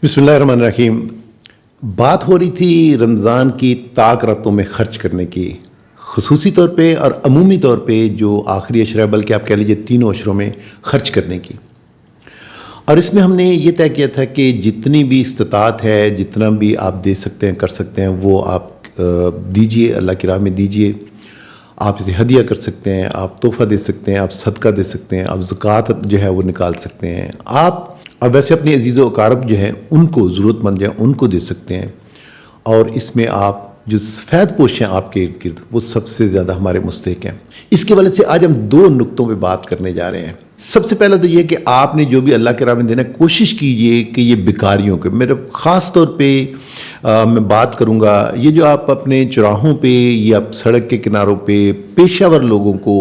बिस्मिल्लाहिर्रहमानिर्रहीम। बात हो रही थी रमज़ान की ताक रातों में ख़र्च करने की, ख़ुसूसी तौर पे और अमूमी तौर पे जो आखिरी अशरा बल्कि आप कह लीजिए तीनों अशरों में ख़र्च करने की। और इसमें हमने ये तय किया था कि जितनी भी इस्तिताअत है, जितना भी आप दे सकते हैं कर सकते हैं वो आप दीजिए, अल्लाह की राह में दीजिए। आप इसे हदिया कर सकते हैं, आप तोहफ़ा दे सकते हैं, आप सदका दे सकते हैं, आप ज़कात जो है वो निकाल सकते हैं। आप अब वैसे अपने अजीज़ व अकारब जो हैं उनको ज़रूरतमंद जो हैं उनको दे सकते हैं। और इसमें आप जो सफ़ेद पोश हैं आपके इर्द गिर्द वो सबसे ज़्यादा हमारे मुस्तहिक हैं। इसके वजह से आज हम दो नुक्तों पे बात करने जा रहे हैं। सबसे पहला तो ये कि आपने जो भी अल्लाह के राह में देना कोशिश कीजिए कि ये भिखारियों के, मेरे ख़ास तौर पे मैं बात करूँगा ये जो आप अपने चौराहों पे या सड़क के किनारों पे पेशावर लोगों को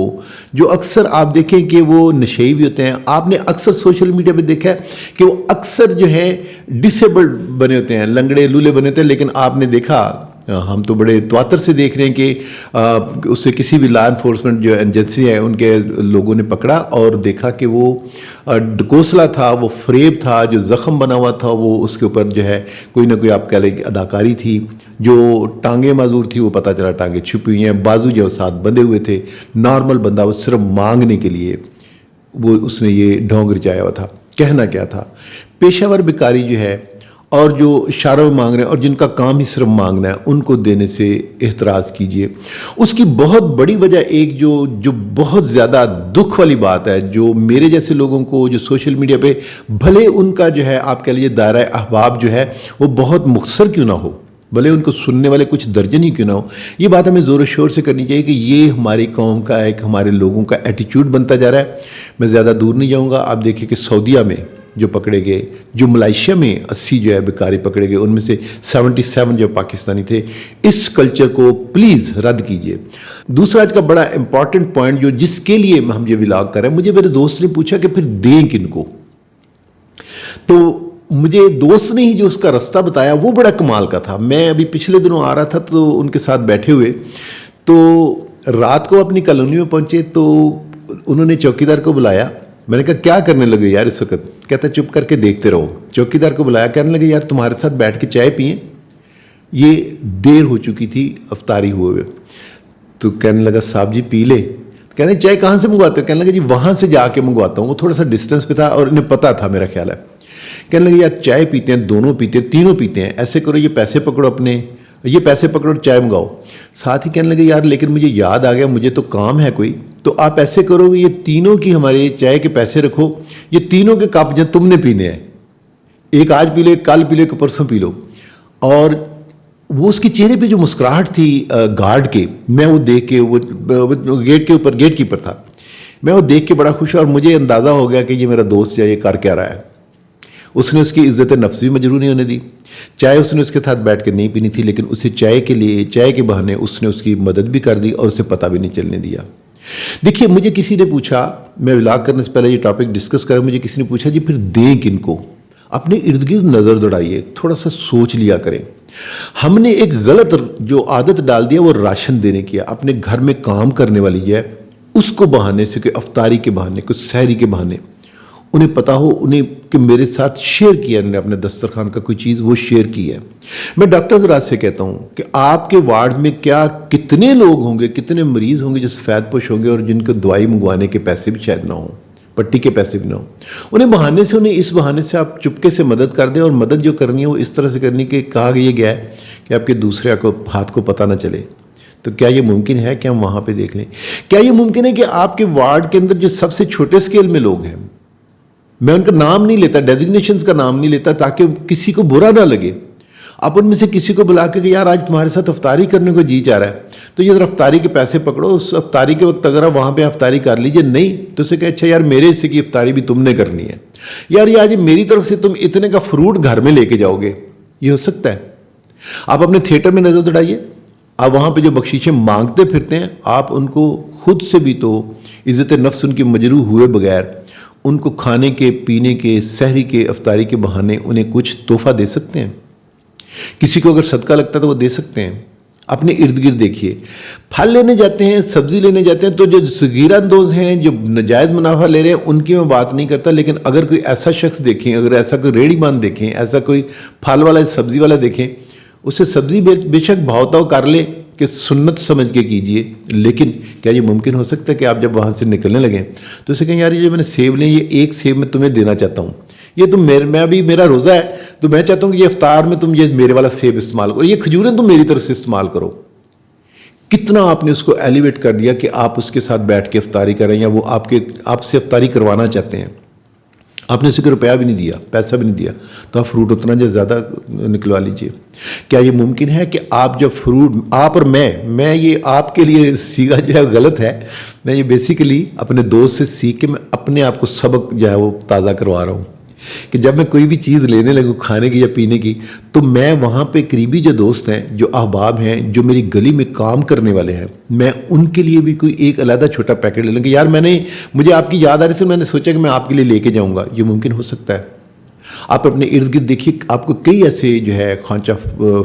जो अक्सर आप देखें कि वो नशेई भी होते हैं। आपने अक्सर सोशल मीडिया पे देखा है कि वो अक्सर जो है डिसेबल्ड बने होते हैं, लंगड़े लूले बने होते हैं, लेकिन आपने देखा हम तो बड़े त्वातर से देख रहे हैं कि उससे किसी भी लॉ इन्फोर्समेंट जो एजेंसी है उनके लोगों ने पकड़ा और देखा कि वो ढकोसला था, वो फ्रेब था, जो ज़ख़म बना हुआ था वो उसके ऊपर जो है कोई ना कोई आप कह लें अदाकारी थी। जो टांगे माजूर थी वो पता चला टांगे छुपी हुई हैं, बाजू जो साथ बंधे हुए थे। नॉर्मल बंदा वो सिर्फ मांगने के लिए वो उसने ये ढोंग रचाया हुआ था। कहना क्या था, पेशावर भिखारी जो है और जो इशारों में मांग रहे हैं और जिनका काम ही सिर्फ मांगना है उनको देने से एहतराज़ कीजिए। उसकी बहुत बड़ी वजह एक जो बहुत ज़्यादा दुख वाली बात है, जो मेरे जैसे लोगों को जो सोशल मीडिया पे भले उनका जो है आप कह लीजिए दायरा अहबाब जो है वो बहुत मुख्तसर क्यों ना हो, भले उनको सुनने वाले कुछ दर्जन ही क्यों ना हो, ये बात हमें ज़ोर शोर से करनी चाहिए कि ये हमारी कौम का एक हमारे लोगों का एटीट्यूड बनता जा रहा है। मैं ज़्यादा दूर नहीं जाऊँगा, आप देखिए कि सऊदीया में जो पकड़े गए, जो मलेशिया में 80 जो है भिखारी पकड़े गए, उनमें से 77 जो पाकिस्तानी थे। इस कल्चर को प्लीज़ रद्द कीजिए। दूसरा आज का बड़ा इंपॉर्टेंट पॉइंट जो जिसके लिए हम ये व्लॉग कर रहे हैं, मुझे मेरे दोस्त ने पूछा कि फिर दें किनको, तो मुझे दोस्त ने ही जो उसका रास्ता बताया वो बड़ा कमाल का था। मैं अभी पिछले दिनों आ रहा था तो उनके साथ बैठे हुए, तो रात को अपनी कॉलोनी में पहुंचे तो उन्होंने चौकीदार को बुलाया। मैंने कहा क्या करने लगे यार इस वक्त? कहता चुप करके देखते रहो। चौकीदार को बुलाया, कहने लगे यार तुम्हारे साथ बैठ के चाय पिए। ये देर हो चुकी थी अफ्तारी हुए। तो कहने लगा साहब जी पी ले। कहने चाय कहाँ से मंगवाते हो? कहने लगे जी वहाँ से जाके मंगवाता हूँ। वो थोड़ा सा डिस्टेंस पे था और इन्हें पता था मेरा ख्याल है। कहने लगे यार चाय पीते हैं, दोनों पीते हैं, तीनों पीते हैं, ऐसे करो ये पैसे पकड़ो अपने, ये पैसे पकड़ो चाय मंगाओ। साथ ही कहने लगे यार लेकिन मुझे याद आ गया मुझे तो काम है कोई, तो आप ऐसे करोगे ये तीनों की हमारे चाय के पैसे रखो, ये तीनों के कप जो तुमने पीने हैं, एक आज पी लो, एक कल पी लो, एक परसों पी लो। और वो उसके चेहरे पे जो मुस्कुराहट थी गार्ड के, मैं वो देख के वो गेट के ऊपर गेट कीपर था, मैं वो देख के बड़ा खुश और मुझे अंदाज़ा हो गया कि ये मेरा दोस्त जो ये कर क्या रहा है। उसने उसकी इज्जत नफ्स भी मजरूह नहीं होने दी। चाय उसने उसके साथ बैठ के नहीं पीनी थी, लेकिन उसे चाय के लिए चाय के बहाने उसने उसकी मदद भी कर दी और उसे पता भी नहीं चलने दिया। देखिए मुझे किसी ने पूछा, मैं व्लॉग करने से पहले ये टॉपिक डिस्कस करें, मुझे किसी ने पूछा जी फिर दें किनको? अपने इर्द गिर्द नज़र दौड़ाइए, थोड़ा सा सोच लिया करें। हमने एक गलत जो आदत डाल दिया वो राशन देने की। अपने घर में काम करने वाली है उसको बहाने से, कोई अफ्तारी के बहाने, कोई सहरी के बहाने, उन्हें पता हो उन्हें कि मेरे साथ शेयर किया उन्होंने अपने दस्तरखान का कोई चीज़ वो शेयर की है। मैं डॉक्टर ज़रात से कहता हूँ कि आपके वार्ड में क्या कितने लोग होंगे, कितने मरीज़ होंगे जो सफ़ेद पोश होंगे और जिनको दवाई मंगवाने के पैसे भी शायद ना हो, पट्टी के पैसे भी ना हो। उन्हें बहाने से, उन्हें इस बहाने से आप चुपके से मदद कर दें और मदद जो करनी है वो इस तरह से करनी कि कहा गया है कि आपके दूसरे को हाथ को पता ना चले। तो क्या ये मुमकिन है कि हम वहाँ पर देख लें? क्या ये मुमकिन है कि आपके वार्ड के अंदर जो सबसे छोटे स्केल में लोग हैं, मैं उनका नाम नहीं लेता, डेजिग्नेशंस का नाम नहीं लेता ताकि किसी को बुरा ना लगे, आप उनमें से किसी को बुला के यार आज तुम्हारे साथ अफ्तारी करने को जी चाह रहा है तो ये अफ्तारी के पैसे पकड़ो, उस अफ्तारी के वक्त अगर आप वहाँ पे अफ्तारी कर लीजिए, नहीं तो उसे कहे अच्छा यार मेरे हिस्से की अफ्तारी भी तुमने करनी है, यार ये आज मेरी तरफ से तुम इतने का फ्रूट घर में लेके जाओगे, ये हो सकता है। आप अपने थिएटर में नजर दौड़ाइए, आप वहाँ पे जो बख्शीशें मांगते फिरते हैं आप उनको खुद से भी तो इज़्ज़त नफ्स उनकी मजरूह हुए बगैर उनको खाने के, पीने के, सहरी के, अफ्तारी के बहाने उन्हें कुछ तोहफा दे सकते हैं। किसी को अगर सदका लगता है तो वो दे सकते हैं। اپنے ارد گرد دیکھیے، پھل لینے جاتے ہیں، سبزی لینے جاتے ہیں، تو جو صغیر اندوز ہیں، جو ناجائز منافع لے رہے ہیں، ان کی میں بات نہیں کرتا، لیکن اگر کوئی ایسا شخص دیکھیں، اگر ایسا کوئی ریڑھی باندھ دیکھیں، ایسا کوئی پھل والا سبزی والا دیکھیں، اسے سبزی بے شک بھاؤ کر لے کہ سنت سمجھ کے کیجئے، لیکن کیا یہ ممکن ہو سکتا ہے کہ آپ جب وہاں سے نکلنے لگیں تو اسے کہیں یار یہ جو میں نے سیب لیں، یہ ایک سیب میں تمہیں دینا چاہتا ہوں، یہ تم میں ابھی میرا روزہ ہے تو میں چاہتا ہوں کہ یہ افطار میں تم یہ میرے والا سیب استعمال کرو، یہ کھجوریں تم میری طرف سے استعمال کرو۔ کتنا آپ نے اس کو ایلیویٹ کر دیا کہ آپ اس کے ساتھ بیٹھ کے افطاری کریں، یا وہ آپ سے افطاری کروانا چاہتے ہیں، آپ نے اسے کوئی روپیہ بھی نہیں دیا، پیسہ بھی نہیں دیا، تو آپ فروٹ اتنا جو زیادہ نکلوا لیجئے۔ کیا یہ ممکن ہے کہ آپ جب فروٹ، آپ اور میں یہ آپ کے لیے سیکھا جو ہے غلط ہے، میں یہ بیسیکلی اپنے دوست سے سیکھ کے میں اپنے آپ کو سبق جو ہے وہ تازہ کروا رہا ہوں کہ جب میں کوئی بھی چیز لینے لگوں کھانے کی یا پینے کی، تو میں وہاں پہ قریبی جو دوست ہیں، جو احباب ہیں، جو میری گلی میں کام کرنے والے ہیں، میں ان کے لیے بھی کوئی ایک علیحدہ چھوٹا پیکٹ لے لوں کہ یار مجھے آپ کی یاد آ رہی تھی، میں نے سوچا کہ میں آپ کے لیے لے کے جاؤں گا۔ یہ ممکن ہو سکتا ہے۔ آپ اپنے ارد گرد دیکھیے، آپ کو کئی ایسے جو ہے خوانچہ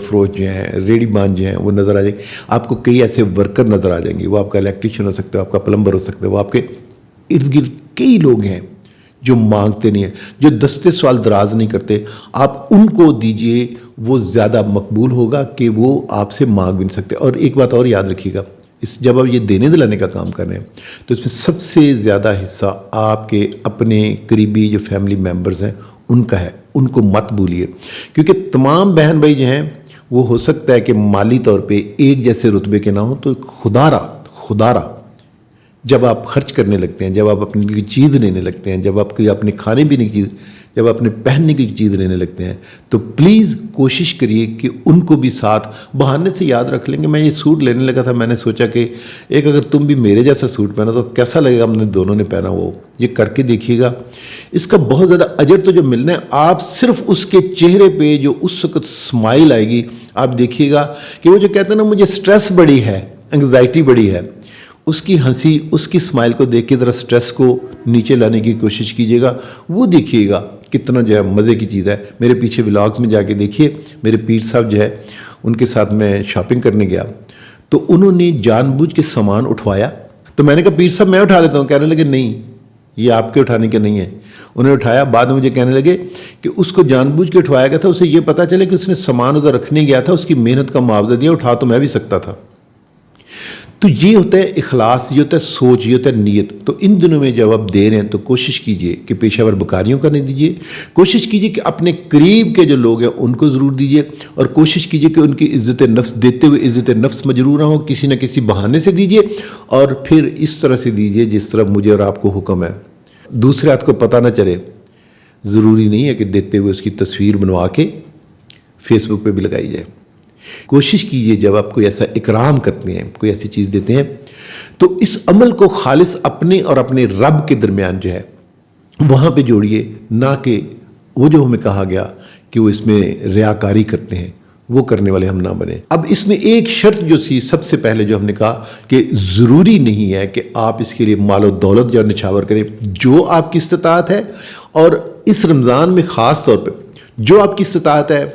فروش جو ہیں، ریڑھی باندھ جو ہیں، وہ نظر آ جائیں گے۔ آپ کو کئی ایسے ورکر نظر آ جائیں گے، وہ آپ کا الیکٹریشین ہو سکتا ہے، آپ کا پلمبر ہو سکتا ہے، وہ آپ کے ارد گرد کئی لوگ ہیں جو مانگتے نہیں ہیں، جو دستے سوال دراز نہیں کرتے۔ آپ ان کو دیجئے، وہ زیادہ مقبول ہوگا کہ وہ آپ سے مانگ بھی نہیں سکتے۔ اور ایک بات اور یاد رکھیے گا، جب آپ یہ دینے دلانے کا کام کر رہے ہیں تو اس میں سب سے زیادہ حصہ آپ کے اپنے قریبی جو فیملی ممبرز ہیں ان کا ہے، ان کو مت بھولیے، کیونکہ تمام بہن بھائی جو ہیں وہ ہو سکتا ہے کہ مالی طور پہ ایک جیسے رتبے کے نہ ہوں، تو خدا را جب آپ خرچ کرنے لگتے ہیں، جب آپ اپنے لیے چیز لینے لگتے ہیں، جب آپ کوئی اپنے کھانے پینے کی چیز، جب اپنے پہننے کی چیز لینے لگتے ہیں، تو پلیز کوشش کریے کہ ان کو بھی ساتھ بہانے سے یاد رکھ لیں گے۔ میں یہ سوٹ لینے لگا تھا، میں نے سوچا کہ ایک اگر تم بھی میرے جیسا سوٹ پہنا تو کیسا لگے گا، ہم نے دونوں نے پہنا وہ، یہ کر کے دیکھیے گا۔ اس کا بہت زیادہ اجر تو جو ملنا ہے، آپ صرف اس کے چہرے پہ جو اس وقت اسمائل آئے گی، آپ دیکھیے گا کہ وہ جو کہتے ہیں نا مجھے سٹریس بڑی ہے، انگزائٹی بڑی ہے، اس کی ہنسی، اس کی اسمائل کو دیکھ کے ذرا سٹریس کو نیچے لانے کی کوشش کیجیے گا، وہ دیکھیے گا کتنا جو ہے مزے کی چیز ہے۔ میرے پیچھے ولاگز میں جا کے دیکھیے، میرے پیر صاحب جو ہے ان کے ساتھ میں شاپنگ کرنے گیا تو انہوں نے جان بوجھ کے سامان اٹھوایا، تو میں نے کہا پیر صاحب میں اٹھا لیتا ہوں، کہنے لگے نہیں یہ آپ کے اٹھانے کے نہیں ہے۔ انہوں نے اٹھایا، بعد میں مجھے کہنے لگے کہ اس کو جان بوجھ کے اٹھوایا گیا تھا، اسے یہ پتا چلے کہ اس نے سامان ادھر رکھنے گیا تھا، اس کی محنت کا معاوضہ دیا، اٹھا تو میں بھی سکتا تھا۔ تو یہ ہوتا ہے اخلاص، یہ ہوتا ہے سوچ، یہ ہوتا ہے نیت۔ تو ان دنوں میں جب آپ دے رہے ہیں تو کوشش کیجئے کہ پیشہ ور بکاریوں کا نہیں دیجئے، کوشش کیجئے کہ اپنے قریب کے جو لوگ ہیں ان کو ضرور دیجئے، اور کوشش کیجئے کہ ان کی عزت نفس دیتے ہوئے عزت نفس مجرور نہ ہو، کسی نہ کسی بہانے سے دیجئے، اور پھر اس طرح سے دیجئے جس طرح مجھے اور آپ کو حکم ہے، دوسرے ہاتھ کو پتہ نہ چلے۔ ضروری نہیں ہے کہ دیتے ہوئے اس کی تصویر بنوا کے فیس بک پہ بھی لگائی جائے۔ کوشش کیجئے جب آپ کوئی ایسا اکرام کرتے ہیں، کوئی ایسی چیز دیتے ہیں، تو اس عمل کو خالص اپنے اور اپنے رب کے درمیان جو ہے وہاں پہ جوڑیے، نہ کہ وہ جو ہمیں کہا گیا کہ وہ اس میں ریاکاری کرتے ہیں، وہ کرنے والے ہم نہ بنیں۔ اب اس میں ایک شرط جو سی سب سے پہلے جو ہم نے کہا کہ ضروری نہیں ہے کہ آپ اس کے لیے مال و دولت جو نچھاور کریں، جو آپ کی استطاعت ہے، اور اس رمضان میں خاص طور پہ جو آپ کی استطاعت ہے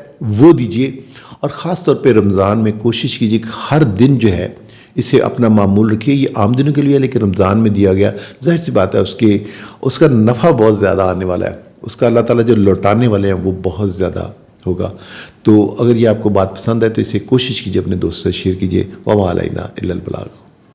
وہ دیجئے، اور خاص طور پہ رمضان میں کوشش کیجئے کہ ہر دن جو ہے اسے اپنا معمول رکھیے۔ یہ عام دنوں کے لیے ہے، لیکن رمضان میں دیا گیا، ظاہر سی بات ہے اس کا نفع بہت زیادہ آنے والا ہے، اس کا اللہ تعالیٰ جو لوٹانے والے ہیں وہ بہت زیادہ ہوگا۔ تو اگر یہ آپ کو بات پسند ہے تو اسے کوشش کیجئے اپنے دوست سے شیئر کیجئے۔ وما علینا الا البلاغ۔